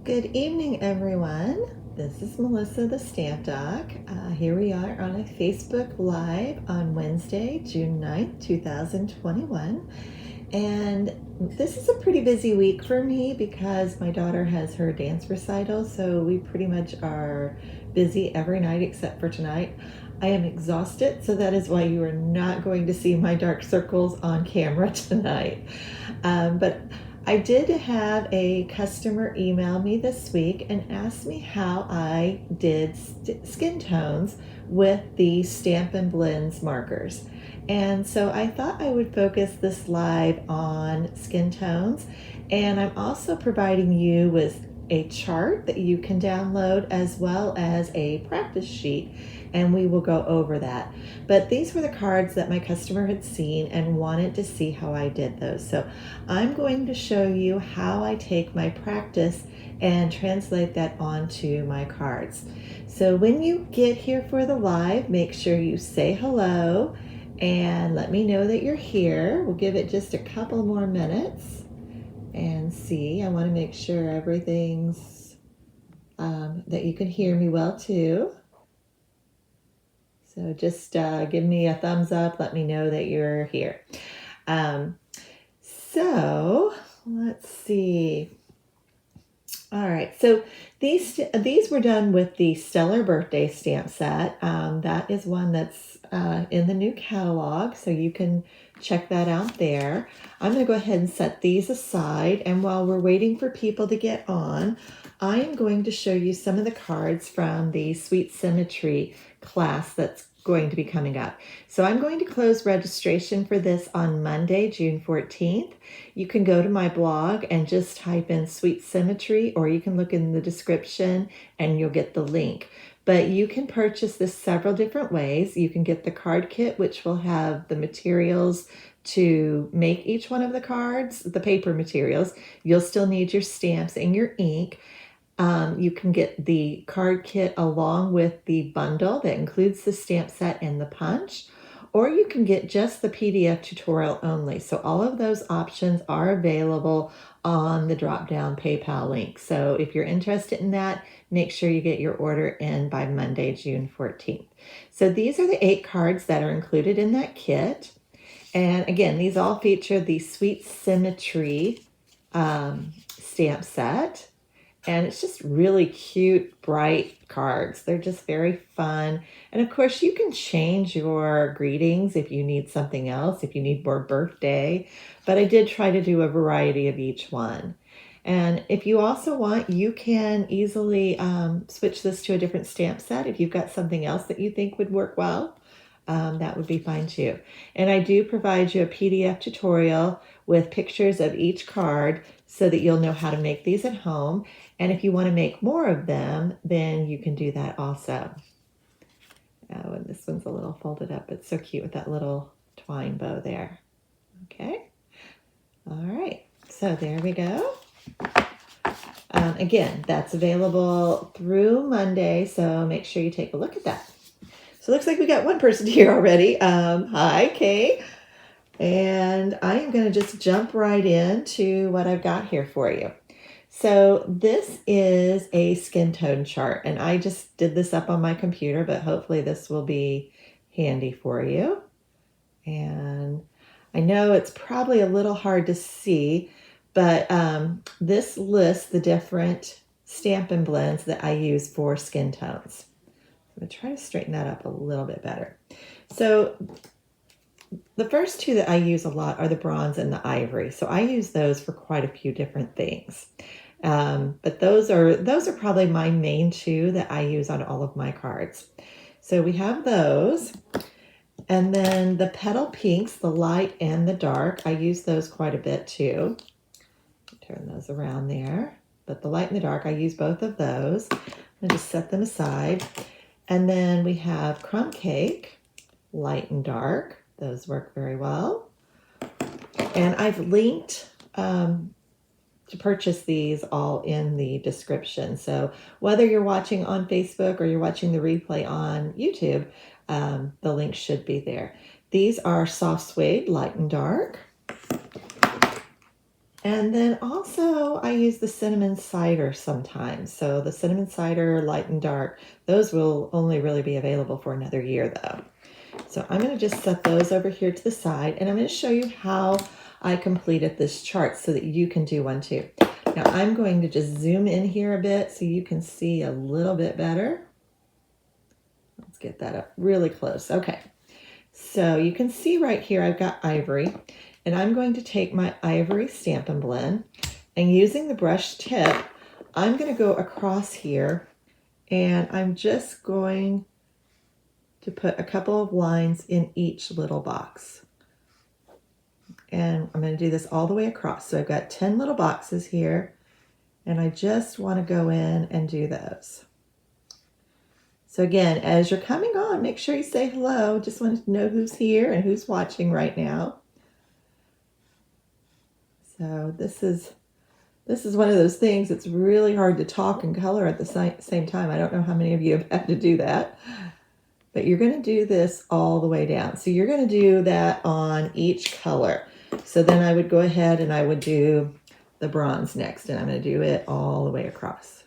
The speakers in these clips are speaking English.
Good evening, everyone. This is Melissa, the Stamp Doc. Here we are on a Facebook Live on Wednesday, June 9th, 2021. And this is a pretty busy week for me because my daughter has her dance recital, so we pretty much are busy every night except for tonight. I am exhausted, so that is why you are not going to see my dark circles on camera tonight. But I did have a customer email me this week and ask me how I did skin tones with the Stampin' Blends markers. And so I thought I would focus this live on skin tones. And I'm also providing you with a chart that you can download as well as a practice sheet, and we will go over that. But these were the cards that my customer had seen and wanted to see how I did those. So I'm going to show you how I take my practice and translate that onto my cards. So when you get here for the live, make sure you say hello and let me know that you're here. We'll give it just a couple more minutes and see. I want to make sure everything's that you can hear me well too. So just give me a thumbs up. Let me know that you're here. So let's see. All right, so these were done with the Stellar Birthday stamp set. That is one that's in the new catalog, so you can check that out there. I'm going to go ahead and set these aside, and while we're waiting for people to get on, I am going to show you some of the cards from the Sweet Symmetry class that's going to be coming up. So I'm going to close registration for this on Monday, June 14th. You can go to my blog and just type in Sweet Symmetry, or you can look in the description and you'll get the link. But you can purchase this several different ways. You can get the card kit, which will have the materials to make each one of the cards, the paper materials. You'll still need your stamps and your ink. You can get the card kit along with the bundle that includes the stamp set and the punch, or you can get just the PDF tutorial only. So all of those options are available on the drop-down PayPal link. So if you're interested in that, make sure you get your order in by Monday, June 14th. So these are the 8 cards that are included in that kit. And again, these all feature the Sweet Symmetry stamp set. And it's just really cute, bright cards. They're just very fun. And of course, you can change your greetings if you need something else, if you need more birthday. But I did try to do a variety of each one. And if you also want, you can easily switch this to a different stamp set. If you've got something else that you think would work well, that would be fine too. And I do provide you a PDF tutorial with pictures of each card so that you'll know how to make these at home. And if you want to make more of them, then you can do that also. Oh, and this one's a little folded up. It's so cute with that little twine bow there. Okay. All right. So there we go. Again, that's available through Monday, so make sure you take a look at that. So it looks like we got one person here already. Hi, Kay. And I am going to just jump right into what I've got here for you. So this is a skin tone chart, and I just did this up on my computer, but hopefully this will be handy for you. And I know it's probably a little hard to see, but this lists the different Stampin' Blends that I use for skin tones. I'm going to try to straighten that up a little bit better. So the first 2 that I use a lot are the bronze and the ivory. So I use those for quite a few different things. But those are probably my main 2 that I use on all of my cards. So we have those. And then the Petal pinks, the light and the dark, I use those quite a bit too. Turn those around there. But the light and the dark, I use both of those. I'll just set them aside. And then we have Crumb cake, light and dark. Those work very well. And I've linked to purchase these all in the description. So whether you're watching on Facebook or you're watching the replay on YouTube, the link should be there. These are soft suede, light and dark. And then also I use the cinnamon cider sometimes. So the cinnamon cider, light and dark, those will only really be available for another year though. So I'm going to just set those over here to the side, and I'm going to show you how I completed this chart so that you can do one too. Now I'm going to just zoom in here a bit so you can see a little bit better. Let's get that up really close. Okay, so you can see right here I've got Ivory, and I'm going to take my Ivory Stampin' Blend, and using the brush tip, I'm going to go across here, and I'm just going to put a couple of lines in each little box. And I'm going to do this all the way across. So I've got 10 little boxes here, and I just want to go in and do those. So again, as you're coming on, make sure you say hello. Just wanted to know who's here and who's watching right now. So this is one of those things. It's really hard to talk and color at the same time. I don't know how many of you have had to do that. But you're going to do this all the way down. So you're going to do that on each color. So then I would go ahead and I would do the bronze next, and I'm going to do it all the way across.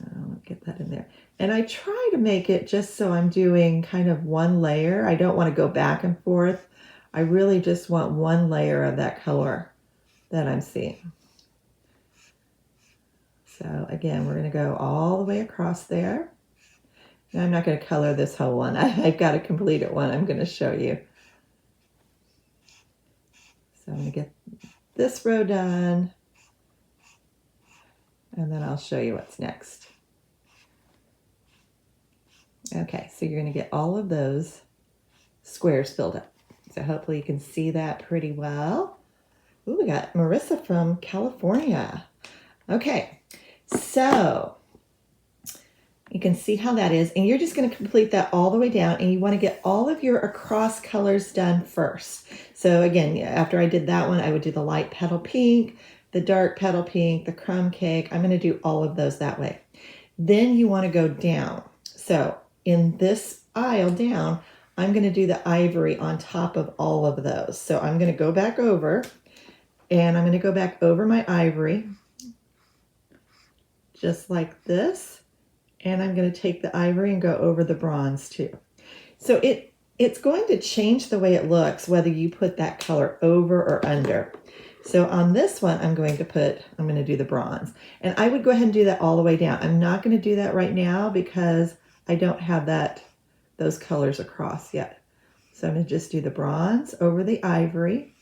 I'll get that in there. And I try to make it just so I'm doing kind of one layer. I don't want to go back and forth. I really just want one layer of that color that I'm seeing. So again, we're going to go all the way across there. Now, I'm not going to color this whole one. I've got a completed one I'm going to show you. So I'm going to get this row done, and then I'll show you what's next. Okay, so you're going to get all of those squares filled up. So hopefully you can see that pretty well. Ooh, we got Marissa from California. Okay, so you can see how that is, and you're just going to complete that all the way down, and you want to get all of your across colors done first. So again, after I did that one, I would do the light petal pink, the dark petal pink, the crumb cake. I'm going to do all of those that way. Then you want to go down. So in this aisle down, I'm going to do the ivory on top of all of those. So I'm going to go back over, and I'm going to go back over my ivory just like this. And I'm going to take the ivory and go over the bronze too. So it's going to change the way it looks whether you put that color over or under. So on this one, I'm going to do the bronze. And I would go ahead and do that all the way down. I'm not going to do that right now because I don't have those colors across yet. So I'm going to just do the bronze over the ivory,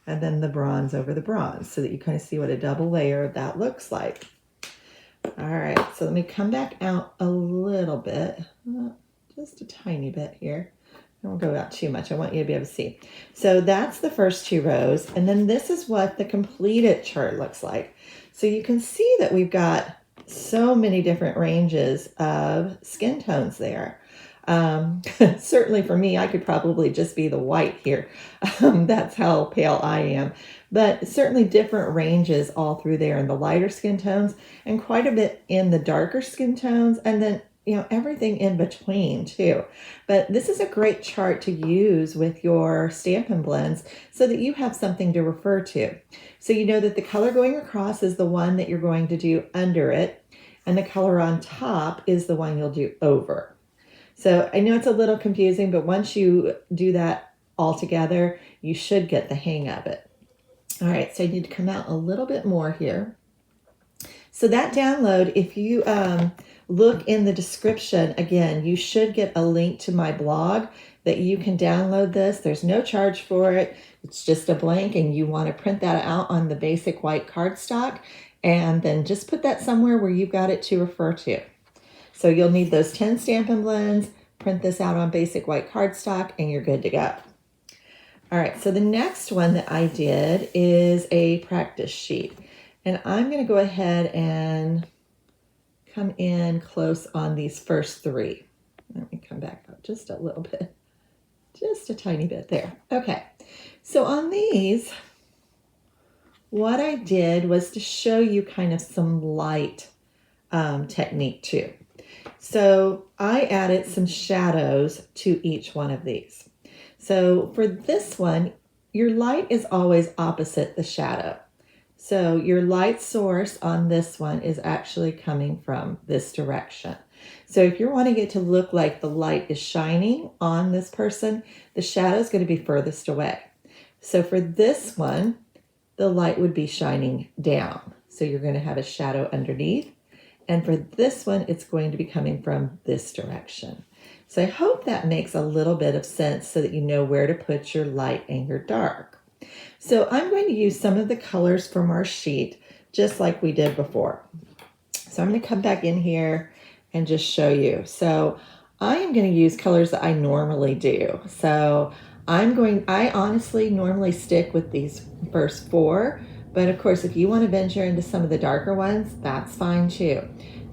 and then the bronze over the bronze, so that you kind of see what a double layer of that looks like. All right, so let me come back out a little bit, just a tiny bit here. I won't go out too much. I want you to be able to see. So that's the first two rows, and then this is what the completed chart looks like. So you can see that we've got so many different ranges of skin tones there. Certainly for me, I could probably just be the white here. That's how pale I am. But certainly different ranges all through there in the lighter skin tones, and quite a bit in the darker skin tones, and then everything in between too. But this is a great chart to use with your Stampin' Blends so that you have something to refer to. So you know that the color going across is the one that you're going to do under it, and the color on top is the one you'll do over. So I know it's a little confusing, but once you do that all together, you should get the hang of it. All right, so I need to come out a little bit more here. So that download, if you look in the description, again, you should get a link to my blog that you can download this. There's no charge for it. It's just a blank, and you want to print that out on the basic white cardstock, and then just put that somewhere where you've got it to refer to. So you'll need those 10 Stampin' Blends, print this out on basic white cardstock, and you're good to go. All right, so the next one that I did is a practice sheet. And I'm going to go ahead and come in close on these first three. Let me come back up just a little bit, just a tiny bit there. Okay, so on these, what I did was to show you kind of some light technique too. So I added some shadows to each one of these. So for this one, your light is always opposite the shadow. So your light source on this one is actually coming from this direction. So if you're wanting it to look like the light is shining on this person, the shadow is going to be furthest away. So for this one, the light would be shining down. So you're going to have a shadow underneath. And for this one, it's going to be coming from this direction. So I hope that makes a little bit of sense so that you know where to put your light and your dark. So I'm going to use some of the colors from our sheet, just like we did before. So I'm going to come back in here and just show you. So I am going to use colors that I normally do. So I honestly normally stick with these first four, but of course, if you want to venture into some of the darker ones, that's fine too.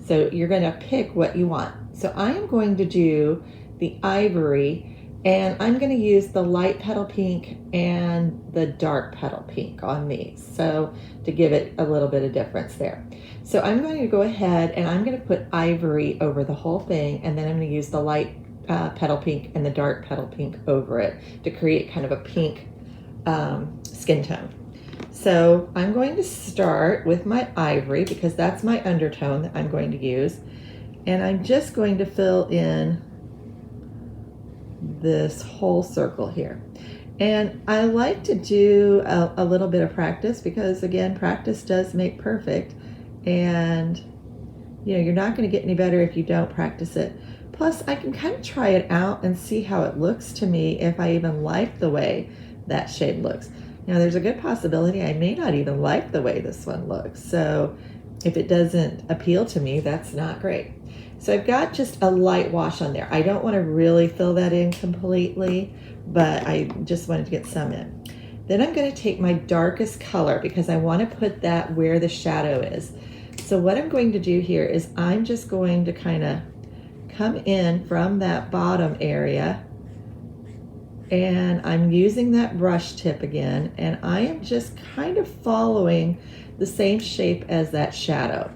So you're going to pick what you want. So I am going to do the ivory, and I'm going to use the light petal pink and the dark petal pink on these, so to give it a little bit of difference there. So I'm going to go ahead and I'm going to put ivory over the whole thing, and then I'm going to use the light petal pink and the dark petal pink over it to create kind of a pink skin tone. So I'm going to start with my ivory because that's my undertone that I'm going to use, and I'm just going to fill in this whole circle here. And I like to do a little bit of practice because, again, practice does make perfect, and you know, you're not going to get any better if you don't practice it. Plus, I can kind of try it out and see how it looks to me, if I even like the way that shade looks. Now, there's a good possibility I may not even like the way this one looks. So if it doesn't appeal to me, that's not great. So I've got just a light wash on there. I don't want to really fill that in completely, but I just wanted to get some in. Then I'm going to take my darkest color because I want to put that where the shadow is. So what I'm going to do here is I'm just going to kind of come in from that bottom area, and I'm using that brush tip again, and I am just kind of following the same shape as that shadow.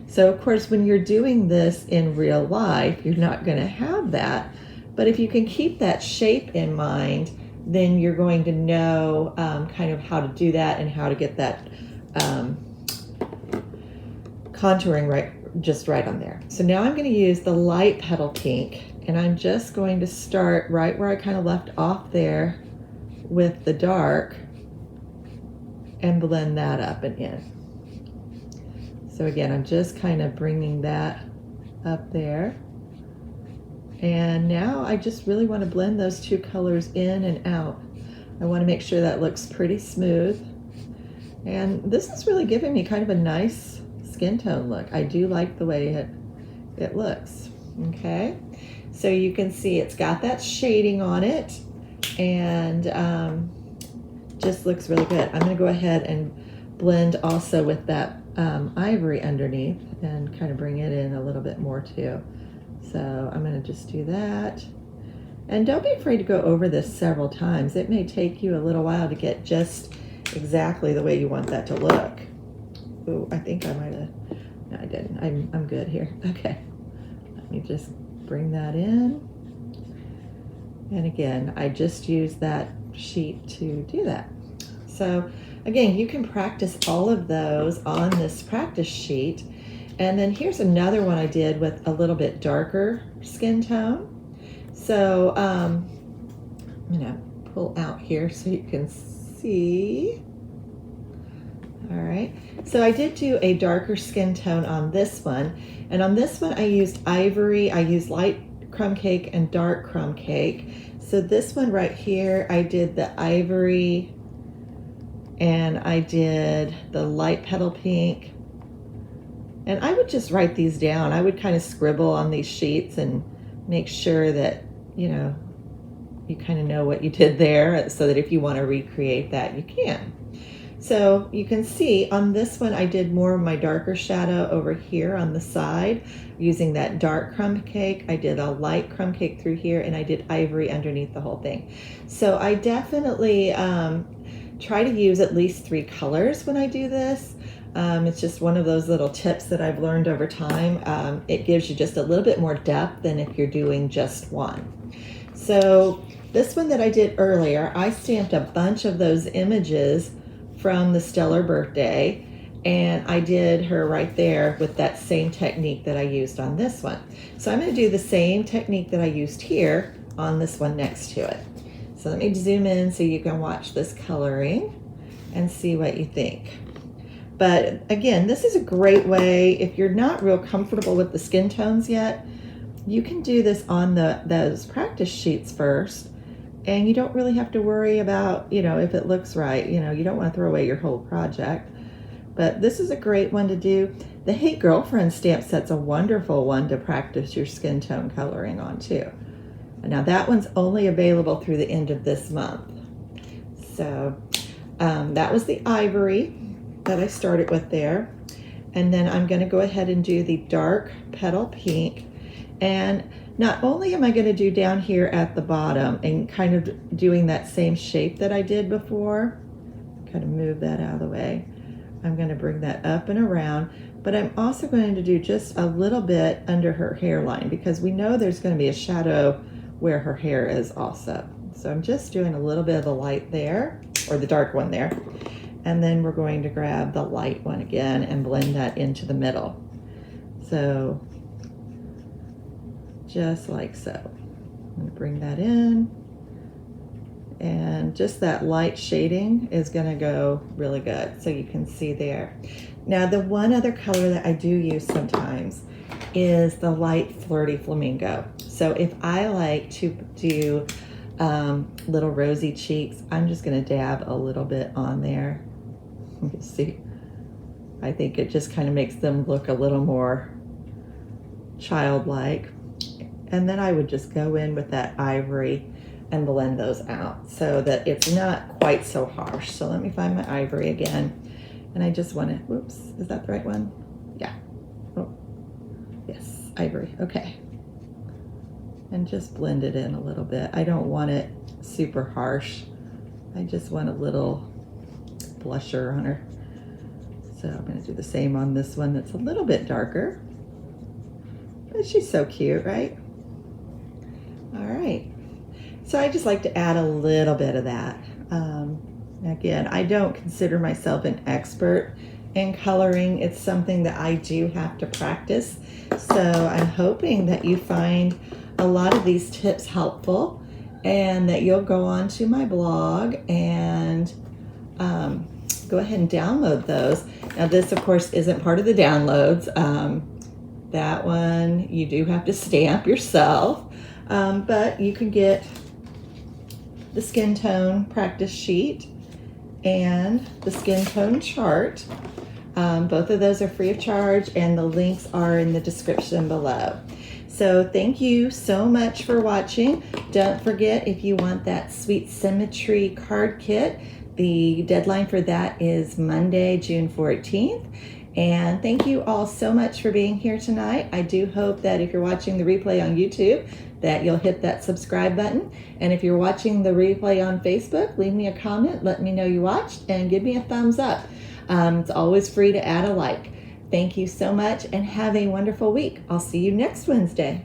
So of course, when you're doing this in real life, you're not going to have that, but if you can keep that shape in mind, then you're going to know kind of how to do that and how to get that contouring just right on there. So now I'm going to use the light petal pink, and I'm just going to start right where I kind of left off there with the dark and blend that up and in. So again, I'm just kind of bringing that up there. And now I just really want to blend those two colors in and out. I want to make sure that looks pretty smooth. And this is really giving me kind of a nice skin tone look. I do like the way it looks. Okay, so you can see it's got that shading on it, and just looks really good. I'm going to go ahead and blend also with that ivory underneath and kind of bring it in a little bit more too. So I'm going to just do that. And don't be afraid to go over this several times. It may take you a little while to get just exactly the way you want that to look. Oh, I think I might have, no, I didn't. I'm good here. Okay, let me just bring that in. And again, I just use that sheet to do that. So again, you can practice all of those on this practice sheet. And then here's another one I did with a little bit darker skin tone. So I'm gonna pull out here so you can see. All right, so I did do a darker skin tone on this one. And on this one, I used ivory. I used light crumb cake and dark crumb cake. So this one right here, I did the ivory, and I did the light petal pink. And I would just write these down. I would kind of scribble on these sheets and make sure that, you know, you kind of know what you did there, so that if you want to recreate that, you can. So you can see on this one, I did more of my darker shadow over here on the side using that dark crumb cake. I did a light crumb cake through here, and I did ivory underneath the whole thing. So I definitely try to use at least 3 colors when I do this. It's just one of those little tips that I've learned over time. It gives you just a little bit more depth than if you're doing just one. So this one that I did earlier, I stamped a bunch of those images from the Stellar Birthday, and I did her right there with that same technique that I used on this one. So I'm going to do the same technique that I used here on this one next to it. So let me zoom in so you can watch this coloring and see what you think. But again, this is a great way, if you're not real comfortable with the skin tones yet, you can do this on those practice sheets first, and you don't really have to worry about, if it looks right. You don't want to throw away your whole project. But this is a great one to do. The Hey Girlfriend stamp set's a wonderful one to practice your skin tone coloring on too. Now that one's only available through the end of this month. So that was the Ivory that I started with there. And then I'm going to go ahead and do the dark Petal Pink. And not only am I going to do down here at the bottom and kind of doing that same shape that I did before, kind of move that out of the way. I'm going to bring that up and around, but I'm also going to do just a little bit under her hairline because we know there's going to be a shadow where her hair is also. So I'm just doing a little bit of the light there, or the dark one there. And then we're going to grab the light one again and blend that into the middle. So just like so. I'm going to bring that in. And just that light shading is going to go really good, so you can see there. Now the one other color that I do use sometimes is the light Flirty Flamingo. So if I like to do little rosy cheeks, I'm just going to dab a little bit on there. You see, I think it just kind of makes them look a little more childlike. And then I would just go in with that Ivory and blend those out so that it's not quite so harsh. So let me find my Ivory again. And I just want to, whoops, is that the right one? Yeah. Oh, yes, Ivory, okay. And just blend it in a little bit. I don't want it super harsh. I just want a little blusher on her. So I'm going to do the same on this one that's a little bit darker. But she's so cute, right? All right. So I just like to add a little bit of that. Again, I don't consider myself an expert in coloring. It's something that I do have to practice. So I'm hoping that you find a lot of these tips helpful and that you'll go on to my blog and go ahead and download those. Now this, of course, isn't part of the downloads. That one you do have to stamp yourself, but you can get the skin tone practice sheet and the skin tone chart. Both of those are free of charge, and the links are in the description below. So thank you so much for watching. Don't forget, if you want that sweet Symmetry card kit, the deadline for that is Monday, June 14th. And thank you all so much for being here tonight. I do hope that if you're watching the replay on YouTube, that you'll hit that subscribe button. And if you're watching the replay on Facebook, leave me a comment, let me know you watched, and give me a thumbs up. It's always free to add a like. Thank you so much and have a wonderful week. I'll see you next Wednesday.